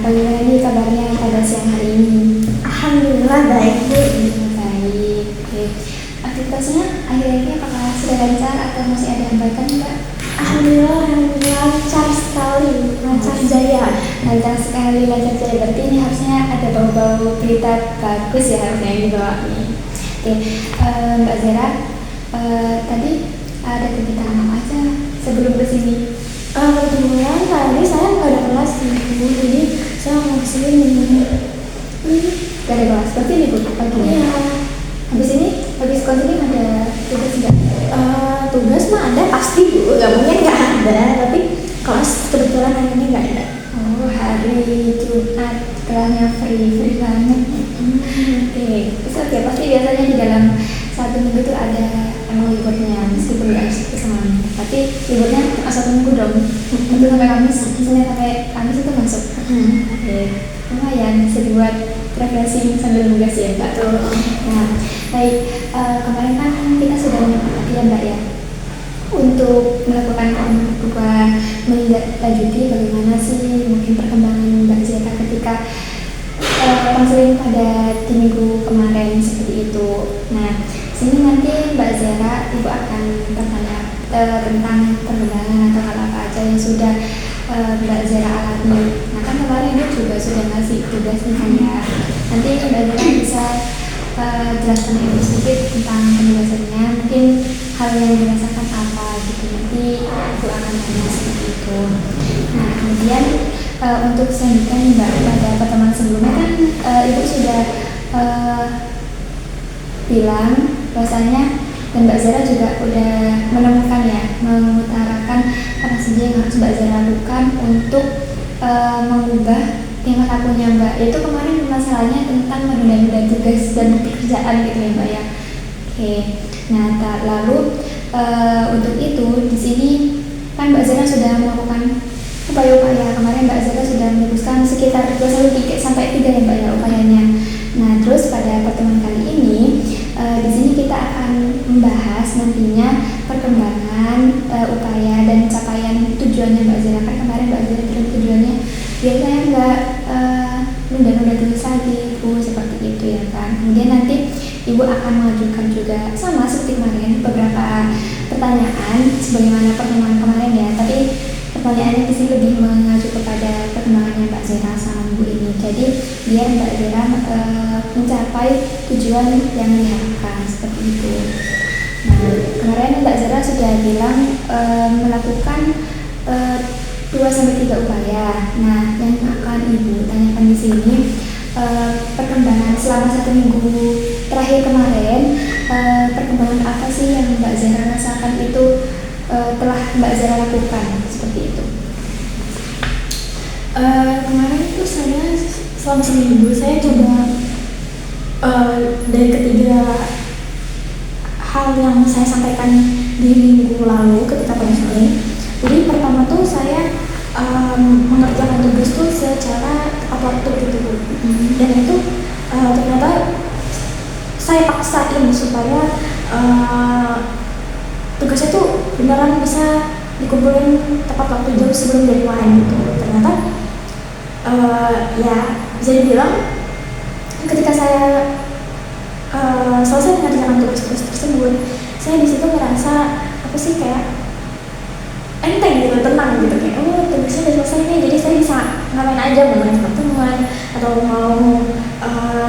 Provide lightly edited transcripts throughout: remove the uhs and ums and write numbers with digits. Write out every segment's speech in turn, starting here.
bagaimana nih kabarnya pada siang hari ini? Alhamdulillah baik Bu. Baik. Oke. Aktivitasnya akhir-akhir ini apakah sudah lancar atau masih ada hambatan, Mbak? Alhamdulillah lancar sekali, lancar jaya. Lancar sekali, lancar jaya. Berarti ini harusnya ada bau-bau berita bagus ya harusnya yang dibawa nih. Oke, Mbak Zera, tadi ada kegiatan apa aja sebelum kesini? Kebetulan tadi saya nggak ada kelas nih Bu, jadi saya mau kesini. Gak ada kelas, berarti libur pagi. Iya. Habis konseling ada tugas nggak? Tugas mah ada pasti Bu, nggak mungkin nggak ada. Tapi kelas kebetulan hari ini nggak ada. Oh, hari Jumat kelasnya free banget. Oke, oke. Pasti biasanya di dalam satu minggu itu ada emang liburnya, meskipun nggak harus kesamaan. Tapi liburnya satu minggu dong. Itu sampai Kamis, misalnya sampai Kamis itu masuk. Oke, lumayan bisa dibuat refreshing sambil nugas ya Mbak. Nah, baik, kemarin kan kita sudah ya Mbak ya untuk melakukan menindaklanjuti bagaimana sih mungkin perkembangan Mbak Zera ketika konseling pada di minggu kemarin seperti itu. Nah, sini nanti Mbak Zera Ibu akan bertanya tentang perkembangan atau hal apa aja yang sudah Mbak Zera alami. Nah kan kemarin Ibu juga sudah ngasih tugas nih kan ya. Nanti Mbak Zera bisa jelaskan Ibu sedikit tentang penjelasannya. Mungkin hal yang dirasakan apa gitu. Nanti Ibu akan tanya seperti itu. Nah kemudian untuk selanjutnya nih Mbak, pada pertemuan sebelumnya kan Ibu sudah bilang bahwasanya dan Mbak Zera juga udah menemukan ya, mengutarakan apa saja yang harus Mbak Zera lakukan untuk mengubah tingkah lakunya Mbak. Itu kemarin masalahnya tentang menunda-nunda tugas dan pekerjaan gitu ya Mbak ya. Oke, nah lalu untuk itu di sini kan Mbak Zera sudah melakukan upaya-upaya. Kemarin Mbak Zera sudah menyebutkan sekitar 2 sampai 3 ya Mbak ya upayanya. Nah terus pada pertemuan kali ini di sini kita akan membahas nantinya perkembangan upaya dan capaian tujuannya Mbak Zera. Kan kemarin Mbak Zera bilang tujuannya biar saya nggak nunda-nunda tulis lagi Bu, seperti itu ya kan. Kemudian nanti Ibu akan mengajukan juga sama seperti kemarin beberapa pertanyaan sebagaimana pertemuan kemarin ya, tapi pertanyaannya di sini lebih mengacu kepada perkembangannya Mbak Zera sama Bu ini. Jadi biar Mbak Zera mencapai tujuan yang diharapkan seperti itu. Nah, kemarin Mbak Zera sudah bilang melakukan 2-3 upaya. Nah, yang akan Ibu tanyakan di sini perkembangan selama 1 minggu terakhir kemarin, perkembangan apa sih yang Mbak Zera rasakan itu telah Mbak Zera lakukan seperti itu? Kemarin itu saya selama seminggu saya coba dari ketiga hal yang saya sampaikan di minggu lalu ketika konseling. Jadi pertama tuh saya mengerjakan tugas tuh secara tepat waktu gitu Bu. Dan itu ternyata saya paksain supaya tugasnya tuh beneran bisa dikumpulin tepat waktu jauh sebelum deadline gitu. Ternyata ya bisa dibilang ketika saya selesai mengerjakan tugas-tugas tersebut, saya di situ merasa apa sih kayak enteng gitu, tenang gitu, kayak oh tugasnya udah selesai nih, jadi saya bisa ngapain aja, mau main sama teman atau mau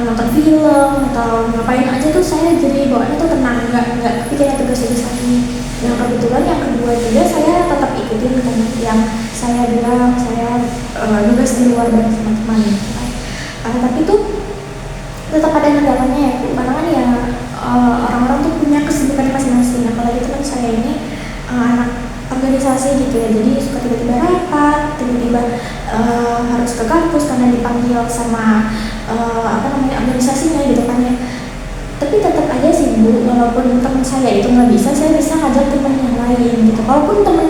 nonton film atau ngapain aja tuh saya jadi bawaannya tuh tenang, nggak kepikiran tugas itu lagi. Yang kebetulan yang kedua juga saya tetap ikutin kan yang saya bilang saya tugas di luar bareng sama teman gitu kan. Tapi tuh tetap ada kendalanya ya Bu, karena kan ya orang-orang tuh punya kesibukan masing-masing. Apalagi teman saya ini anak organisasi gitu ya, jadi suka tiba-tiba rapat, tiba-tiba harus ke kampus karena dipanggil sama organisasinya gitu kan ya. Tapi tetap aja sih Bu, walaupun teman saya itu nggak bisa, saya bisa ngajak teman yang lain gitu. Kalaupun teman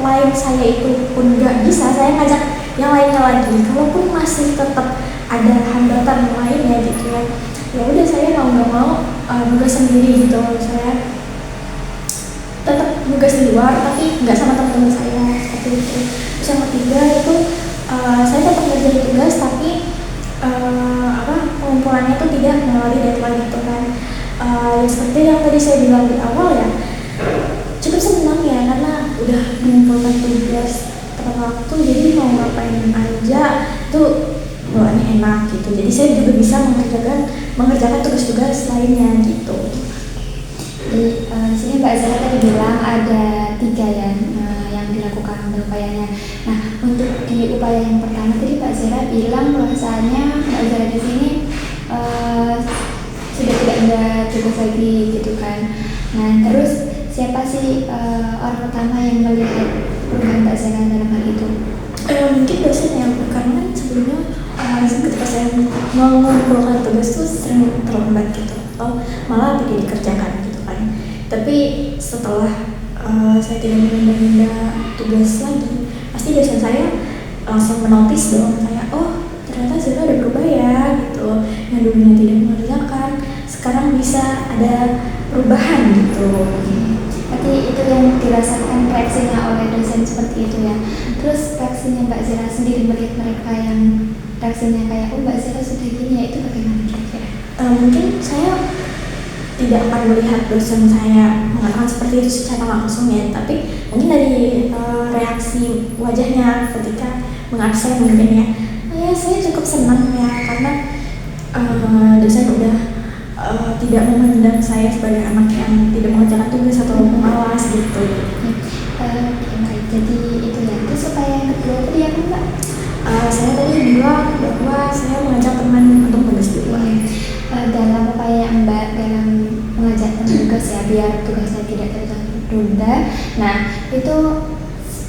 lain saya itu pun nggak bisa, saya ngajak yang lainnya lagi. Kalaupun masih tetap ada hambatan lainnya gitu ya, ya udah saya mau nggak mau nugas sendiri gitu. Saya tetap nugas di luar tapi nggak sama teman-teman saya seperti itu. Terus yang ketiga itu saya tetap mengerjakan tugas tapi pengumpulannya tuh tidak melalui deadline gitu kan. Seperti yang tadi saya bilang di awal ya, cukup senang ya karena udah mengumpulkan tugas tepat waktu, jadi mau ngapain aja tuh bawaannya enak gitu. Jadi saya juga bisa mengerjakan tugas-tugas lainnya gitu. Di sini Mbak Zara tadi bilang ada 3 ya yang dilakukan upayanya. Nah, untuk di upaya yang pertama tadi Mbak Zara bilang bahwasanya Mbak Zara di sini sudah tidak ada tugas lagi gitu kan. Nah, terus siapa sih orang pertama yang melihat perubahan Mbak Zara dalam hal itu? Mungkin dosen ya, karena kan sebelumnya ketika saya mengumpulkan tugas tuh sering terlambat gitu atau malah tidak dikerjakan gitu kan. Tapi setelah saya tidak menunda tugas lagi, pasti dosen saya langsung menotis dong, kayak oh ternyata Zara ada berubah ya gitu, yang dulunya tidak mengerjakan sekarang bisa ada perubahan gitu. Berarti itu yang dirasakan reaksinya oleh dosen seperti itu ya. Terus reaksinya Mbak Zara sendiri melihat mereka yang reaksinya kayak oh Mbak Zara sudah gini ya, itu bagaimana kira-kira? Mungkin saya tidak akan melihat dosen saya mengatakan seperti itu secara langsung ya, tapi mungkin dari reaksi wajahnya ketika mengabsen mungkin ya. Ya saya cukup senang ya karena dosen udah tidak memandang saya sebagai anak yang tidak mengerjakan tugas atau malas gitu. Baik, jadi itu ya. Terus upaya yang kedua tadi apa Mbak? Saya tadi bilang bahwa saya mengajak teman untuk tugas di luar. Dalam upaya Mbak dalam mengajak teman tugas ya biar tugasnya tidak tertunda. Nah, itu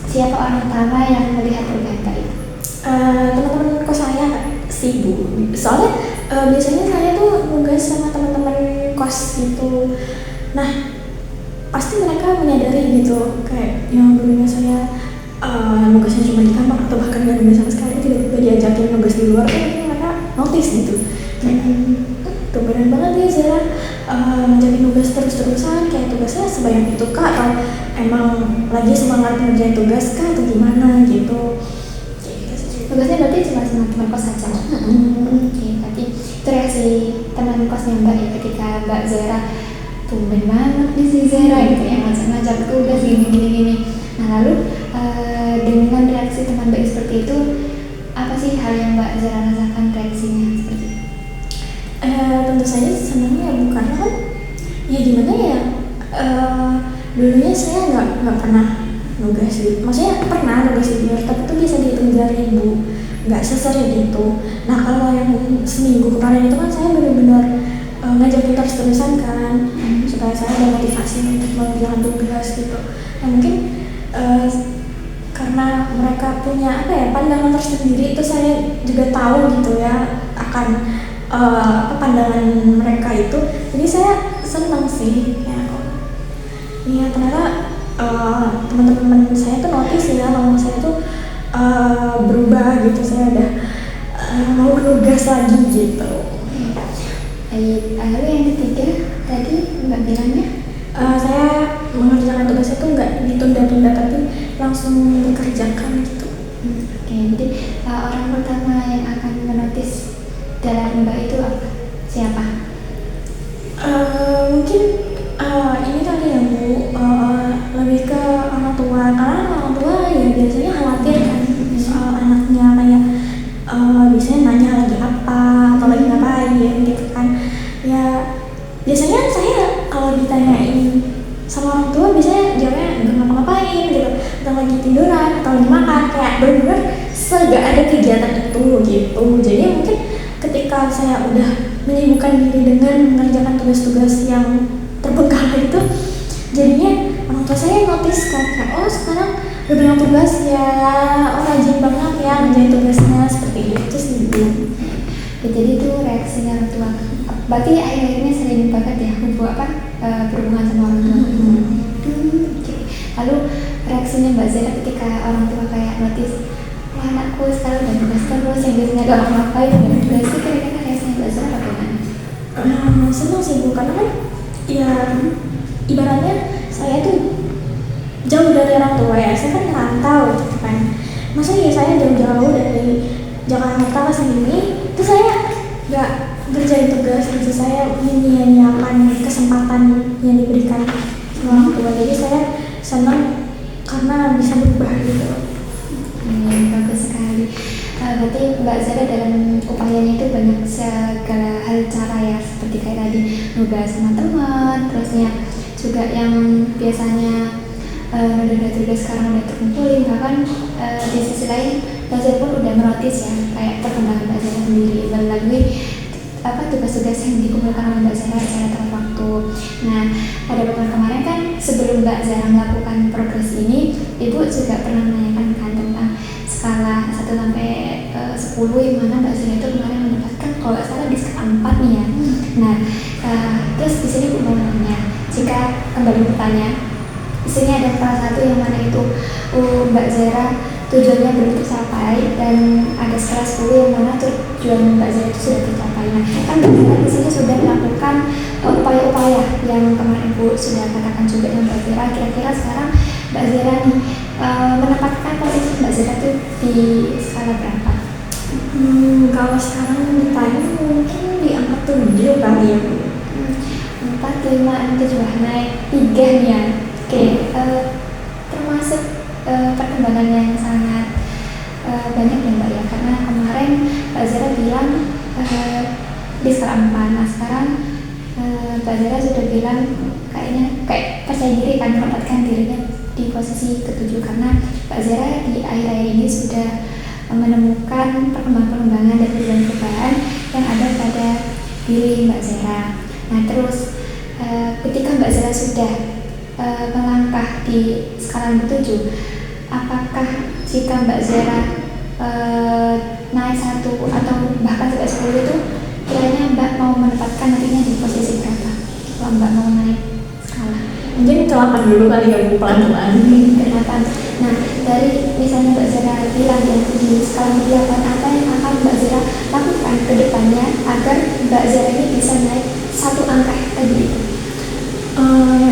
siapa orang pertama yang melihat perubahan Mbak itu? Teman-teman kos saya sibuk. Soalnya biasanya saya tuh nugas sama teman-teman kos gitu. Nah, pasti mereka menyadari gitu, kayak yang dulunya saya nugasnya cuma di kamar atau bahkan nggak nugas sama sekali, tiba-tiba diajakin nugas di luar, tuh mungkin mereka notice gitu. Kayak keren banget ya Zara ngajakin nugas terus-terusan, kayak tugasnya sebanyak itu kah, atau emang lagi semangat ngerjain tugas kah atau gimana gitu. Tugasnya berarti cuma sama teman kos saja. Oke, berarti itu reaksi teman kosnya Mbak ya ketika Mbak Zara tumben banget nih si Zara gitu ya ngajak tugas gini. Nah lalu dengan reaksi teman Mbak seperti itu, apa sih hal yang Mbak Zara rasakan reaksinya seperti itu? Tentu saja senangnya ya, karena kan ya gimana ya, dulunya saya nggak pernah nugas gitu, maksudnya pernah nugas di luar tapi itu bisa dihitung jari ribu, nggak sesering itu. Nah kalau yang seminggu kemarin itu kan saya benar-benar ngajakin terus-terusan kan, supaya saya ada motivasi untuk mengerjakan tugas gitu. Nah mungkin karena mereka punya apa ya pandangan tersendiri, itu saya juga tahu gitu ya akan pandangan mereka itu, jadi saya senang sih ya ternyata teman-teman saya tuh notice ya kalau saya tuh berubah gitu, saya udah mau nugas lagi gitu. Lalu yang ketiga tadi Mbak bilangnya saya mengerjakan tugas itu nggak ditunda-tunda tapi langsung dikerjakan gitu. Oke, jadi orang pertama yang akan menotis dalam Mbak itu apa? Siapa? Mungkin ini kali ya Bu, lebih ke orang tua, karena orang tua ya biasanya khawatir kan soal anaknya, kayak biasanya nanya lagi apa atau lagi ngapain gitu kan ya. Biasanya saya kalau ditanyain sama orang tua biasanya jawabnya nggak ngapa-ngapain gitu, atau lagi tiduran atau lagi makan, kayak benar-benar nggak ada kegiatan itu gitu. Jadi mungkin ketika saya udah menyibukkan diri dengan mengerjakan tugas-tugas yang terbengkalai itu, jadinya orang tua saya notice kan, kayak oh sekarang udah banyak tugas ya, oh rajin banget ya ngerjain tugasnya, seperti itu sih Bu. Jadi itu reaksinya orang tua. Berarti akhir-akhirnya sering banget ya berhubungan sama orang tua. Okay. Lalu reaksinya Mbak Zara ketika orang tua kayak notice, wah anakku sekarang udah tugas terus, yang biasanya gak ngapain udah tugas, itu kira-kira reaksinya Mbak Zara bagaimana? Senang sih Bu, karena kan ya ibaratnya saya tuh jauh dari orang tua ya, saya kan ngerantau gitu kan. Masa ya saya jauh-jauh Jakarta ke sini itu saya nggak ngerjain tugas gitu, saya menyia-nyiakan kesempatan yang diberikan orang tua. Jadi saya senang karena bisa berubah gitu. Bagus sekali. Berarti Mbak Zara dalam upayanya itu banyak segala hal cara ya, seperti kayak tadi nugas sama teman, terusnya juga yang biasanya nunda tugas sekarang udah terkumpulin, bahkan di sisi lain Mbak Zara pun udah menotis ya kayak perkembangan Mbak Zara sendiri melalui tugas-tugas yang dikumpulkan oleh Mbak Zara secara tepat waktu. Nah, pada pertemuan kemarin kan sebelum Mbak Zara melakukan progres ini, Ibu juga pernah menanyakan kan tentang skala 1 sampai 10 yang mana Mbak Zara itu kemarin mendapatkan kalau nggak salah di skala 4 nih ya. Nah, terus di sini Ibu mau nanya, jika kembali bertanya, di sini ada salah satu yang mana itu Mbak Zara tujuannya belum tercapai dan ada skala 10 yang mana tujuan Mbak Zara itu sudah tercapai. Nah, kan Mbak Zara di sini sudah melakukan upaya-upaya yang kemarin Ibu sudah katakan juga dengan Mbak Zara. Kira-kira sekarang Mbak Zara nih menempatkan posisi Mbak Zara itu di skala berapa? Kalau sekarang ditanya mungkin di angka 7 kali ya Bu. 4, 5, 6, 7 naik 3 nih ya. Oke, termasuk perkembangan yang sangat banyak ya Mbak ya, karena kemarin Mbak Zara bilang di skala 4. Nah sekarang Mbak Zara sudah bilang kayaknya kayak percaya diri kan menempatkan dirinya di posisi ke-7 karena Mbak Zara di akhir-akhir ini sudah menemukan perkembangan-perkembangan dan perubahan-perubahan yang ada pada diri Mbak Zara. Nah terus ketika Mbak Zara sudah melangkah di skala 7, apakah jika Mbak Zara naik 1 atau bahkan sampai 10 itu kiranya Mbak mau menempatkan nantinya di posisi berapa kalau Mbak mau naik skala? Mungkin ke 8 dulu kali ya Bu, pelan-pelan. Ke 8. Nah dari misalnya Mbak Zara bilang ya di skala 8, apa yang akan Mbak Zara lakukan ke depannya agar Mbak Zara ini bisa naik 1 angka tadi itu?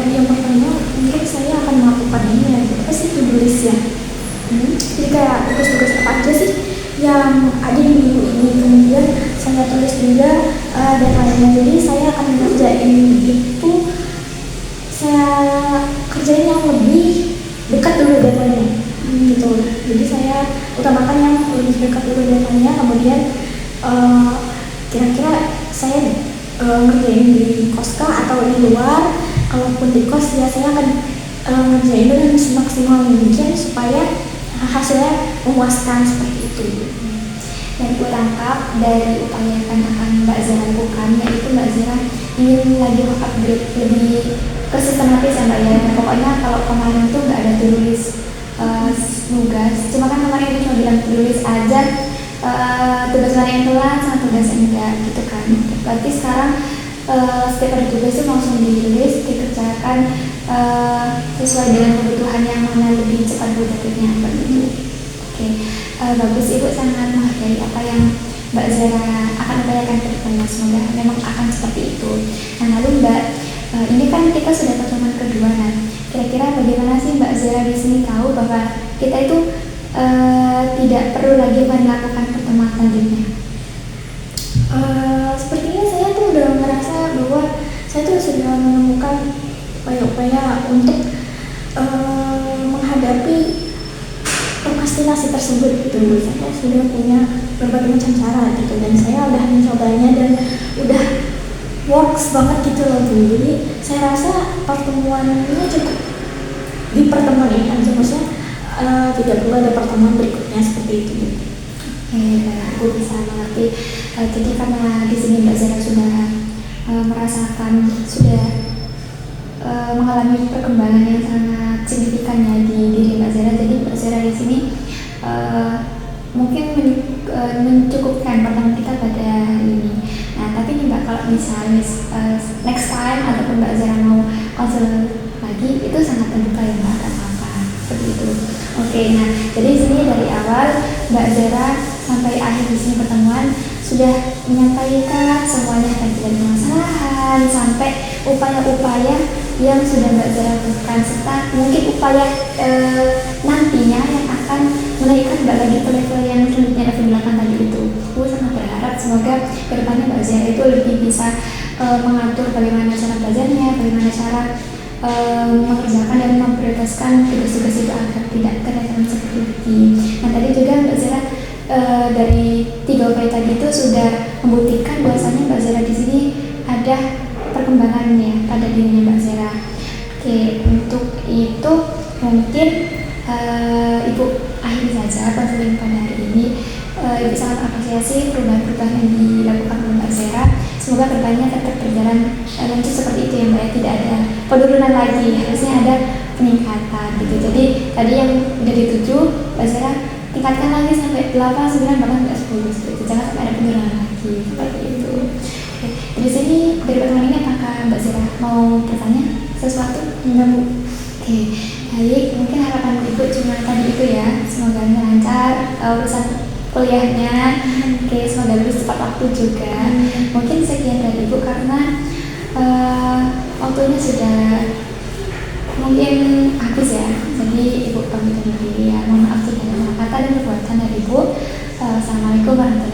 Yang pertama mungkin saya akan melakukan ini ya, apa sih to-do list ya. Jadi kayak tugas-tugas apa aja sih yang ada di minggu ini, kemudian saya tulis juga deadline-nya. Jadi saya akan mengerjain itu, saya kerjain yang lebih dekat dulu deadline-nya gitu. Jadi saya utamakan yang lebih dekat dulu deadline-nya, kemudian kira-kira saya ngerjain di koska atau di luar. Kalaupun di kos ya saya akan ngerjain dengan semaksimal mungkin supaya hasilnya memuaskan seperti itu. Dan gue tangkap dari upaya yang akan Mbak Zara lakukan, yaitu Mbak Zara ingin lagi upgrade lebih kesistematis ya Mbak ya. Pokoknya kalau kemarin tuh nggak ada tulis tugas, cuma kan kemarin itu cuma bilang tulis aja, tugas mana yang telat sama tugas yang enggak gitu kan. Berarti sekarang setiap ada tugas itu langsung ditulis, dikerjakan sesuai dengan kebutuhan yang mana lebih cepat produktifnya begitu. Oke, bagus, Ibu sangat menghargai apa yang Mbak Zara akan upayakan ke depannya. Semoga memang akan seperti itu. Nah lalu Mbak, ini kan kita sudah pertemuan kedua. Nah kira-kira bagaimana sih Mbak Zara di sini tahu bahwa kita itu tidak perlu lagi melakukan pertemuan selanjutnya? Sepertinya saya tuh udah merasa bahwa saya tuh sudah menemukan upaya-upaya untuk menghadapi prokrastinasi tersebut gitu. Saya sudah punya berbagai macam cara gitu, dan saya udah mencobanya dan udah works banget gitu loh Bu. Jadi saya rasa pertemuan ini cukup di pertemuan ini aja, maksudnya tidak perlu ada pertemuan berikutnya seperti itu. Aku bisa mengerti. Jadi karena di sini Mbak Zara sudah merasakan, sudah mengalami perkembangan yang sangat signifikan ya di diri Mbak Zara. Jadi Mbak Zara di sini mungkin mencukupkan pertemuan kita pada hari ini. Nah tapi nih Mbak, kalau misalnya next time ataupun Mbak Zara mau konsul lagi, itu sangat terbuka ya Mbak, gak apa-apa seperti itu. Oke, nah jadi di sini dari awal Mbak Zara sampai akhir di sini pertemuan sudah menyampaikan semuanya, dari permasalahan sampai upaya-upaya yang sudah Mbak Zara lakukan, serta mungkin upaya nantinya yang akan menaikkan Mbak lagi ke level yang selanjutnya, level 8 tadi itu. kedepannya Mbak Zara itu lebih bisa mengatur bagaimana cara belajarnya, bagaimana cara mengerjakan dan memprioritaskan tugas-tugas itu agar tidak kelihatan seperti lagi. Nah tadi juga Mbak Zara dari 3 upaya tadi itu sudah membuktikan bahwasanya Mbak Zara di sini ada perkembangannya pada dirinya Mbak Zara. Oke, untuk itu mungkin Ibu akhiri saja konseling pada hari ini. Ibu sangat apresiasi perubahan-perubahan yang dilakukan oleh Mbak Zara. Semoga kedepannya tetap berjalan lanjut seperti itu ya Mbak ya, tidak ada penurunan lagi, harusnya ada peningkatan gitu. Jadi tadi yang udah dituju Mbak Zara tingkatkan lagi sampai 8, 9 bahkan nggak 10 gitu. Jangan sampai ada penurunan lagi seperti itu. Oke, dari sini dari pertemuan ini apakah Mbak Zara mau bertanya sesuatu? Enggak Bu. Oke, baik, mungkin harapan Ibu cuma tadi itu ya, semoga lancar urusan kuliahnya. Oke, semoga lulus tepat waktu juga. Mungkin sekian dari Ibu karena waktunya sudah mungkin habis ya, jadi Ibu pamit undur diri ya. Mohon maaf segala kata dan perbuatan dari Ibu. Assalamualaikum warahmatullahi wabarakatuh.